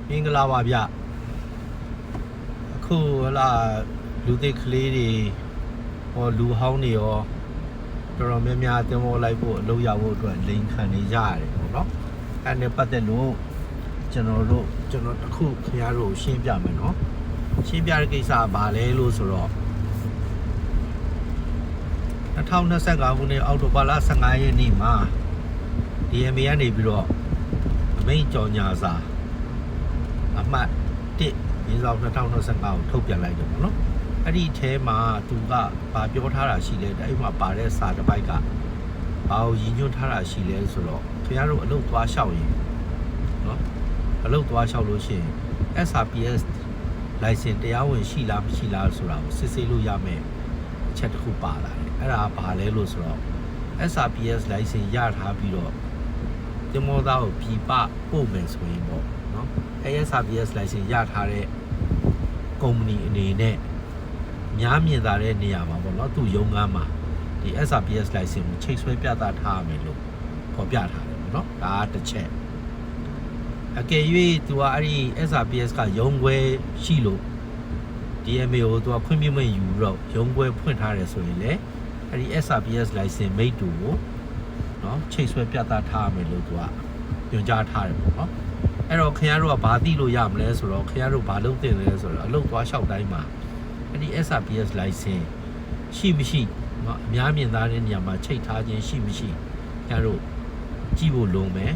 မင်္ဂလာပါဗျအခုလာလူသစ်ကလေးတွေဟောလူဟောင်းတွေရောတော်တော်များများတင်ပေါ်လိုက်ဖို့အလုပ်ရဖို့အတွက်လိန်ခံနေကြရတယ်ပေါ့နော်အဲ့နဲ့ပတ်သက်လို့ကျွန်တော်တခုခင်ဗျားတို့ရှင်းပြမယ်နော်ရှင်းပြတဲ့ကိစ္စကဘာလဲလို့ဆိုတော့2025ခုနှစ်အောက်တိုဘာလ15ရက်နေ့မှာ DMA ကနေပြီးတော့အမိန့်ကြော်ညာစာအမှတ်1မြေဆောင်2025ကိုထုတ်ပြန်လိုက်တယ်ပေါ့နော်အဲ့ဒီအဲမှာသူကဗာပြောထားတာရှိတယ်အဲ့မှာပါတဲ့စာတစ်ပိုက်ကဘာကိုရည်ညွှန်းထားတာရှိလဲဆိုတော့ခင်ဗျားတို့အလုပ်သွားလျှောက်ရင်နော်အလုပ်သွားလျှောက်လို့ရှိရင် SRPS license တရားဝင်ရှိလားမရှိလားဆိုတာကိုစစ်ဆေးလို့ရမယ်အချက်တစ်ခုပါလာတယ်အဲ့ဒါဘာလဲလို့ဆိုတော့ SRPS license ရထားပြီးတော့တင်မောသားကိုပြည်ပပို့မယ်ဆိုရင်ပေါ့နော် SRPS license ရထားတဲ့ကုမ္ပဏီအနေနဲ့များမြင်သာတဲ့နေရာမှာပေါ့နော်သူ့ရုံးခန်းမှာဒီ SRPS license ကိုချိတ်ဆွဲပြသထားရမယ်လို့ဖော်ပြထားတယ်ပေါ့နော်ဒါကတစ်ချက်အကယ်၍သူကအဲ့ဒီ SRPS ကရုံးခွဲရှိလို့ DMA ကိုသူကခွင့်ပြုမိန့်ယူတော့ရုံးခွဲဖွင့်ထားတယ်ဆိုရင်လေအဲ့ဒီ SRPS license မိတ်တူကိုနော်ချိတ်ဆွဲပြသထားရမယ်လို့သူကညွှန်ကြားထားတယ်ပေါ့နော်အဲ့တော့ခင်ဗျားတို့ကဘာသိလို့ရမလဲဆိုတော့ခင်ဗျားတို့ဘာလုပ်တင်လဲဆိုတော့အလုပ်သွားလျှောက်တိုင်းမှာအဲ့ဒီ SRPS license ရှိမရှိเนาะအများမြင်သားတဲ့နေရာမှာချိတ်ထားခြင်းရှိမရှိခင်ဗျားတို့ကြည့်ဖို့လိုမယ်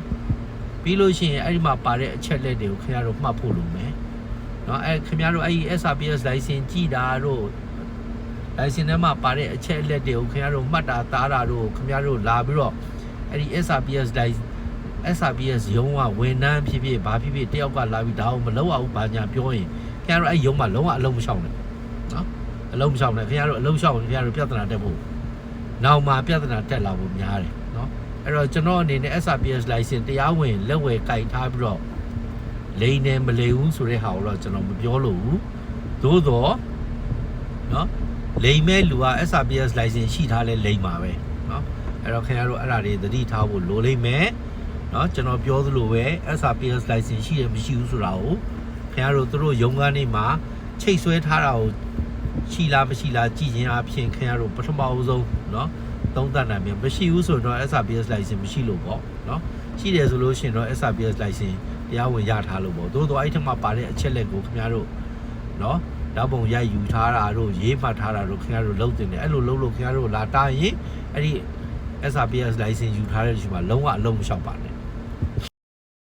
ပြီးလို့ရှိရင်အဲ့ဒီမှာပါတဲ့အချက်လက်တွေကိုခင်ဗျားတို့မှတ်ဖို့လိုမယ်เนาะအဲ့ခင်ဗျားတို့အဲ့ဒီ SRPS license ကြည့်တာတို့ license ထဲမှာပါတဲ့အချက်လက်တွေကိုခင်ဗျားတို့မှတ်တာသားတာတို့ခင်ဗျားတို့လာပြီးတော့အဲ့ဒီ SRPS ရုံးကဝန်ထမ်းဖြစ်ဖြစ်ဘာဖြစ်ဖြစ်တယောက်ကလာပြီးဒါအောင်မလုပ်အောင်ဘာညာပြောရင်ခင်ဗျားတို့အဲ့ရုံးမှာလုံးဝအလုံးမရှောင်နဲ့နော်အလုံးမရှောင်နဲ့ခင်ဗျားတို့အလုံးရှောင်ခင်ဗျားတို့ပြဿနာတက်ဖို့နောက်မှာပြဿနာတက်လာဖို့များတယ်နော်အဲ့တော့ကျွန်တော်အနေနဲ့ SRPS license တရားဝင်လက်ဝယ်ကင်ထားပြီးတော့လိန်နဲ့မလိန်ဘူးဆိုတဲ့ဟာကိုတော့ကျွန်တော်မပြောလို့ဘူးသို့တော့နော်လိန်မဲ့လူက SRPS license ရှိထားလဲလိန်ပါပဲနော်အဲ့တော့ခင်ဗျားတို့အဲ့ဒါတွေသတိထားဖို့လိုလိမ့်မယ်နော်ကျွန်တော်ပြောသလိုပဲ SRPS license ရှိတယ်မရှိဘူးဆိုတာကိုခင်ဗျားတို့တို့ရုံးခန်းနေမှာချိတ်ဆွဲထားတာကိုရှိလားမရှိလားကြည့်ခြင်းအပြင်ခင်ဗျားတို့ပထမဦးဆုံးနော်သုံးသပ်နိုင်မယ်မရှိဘူးဆိုတော့ SRPS license မရှိလို့ပေါ့နော်ရှိတယ်ဆိုလို့ရှိရင်တော့ SRPS license တရားဝင်ရထားလို့ပေါ့သို့တော့အဲ့ထက်မှပါတဲ့အချက်လက်ကိုခင်ဗျားတို့နော်ဓာတ်ပုံရိုက်ယူထားတာတို့ရေးမှတ်ထားတာတို့ခင်ဗျားတို့လုပ်တင်တယ်အဲ့လိုလုပ်လို့ခင်ဗျားတို့လာတာရင်အဲ့ဒီ SRPS license ယူထားတဲ့လူရှိမှလုံးဝအလုံးမလျှောက်ပါနဲ့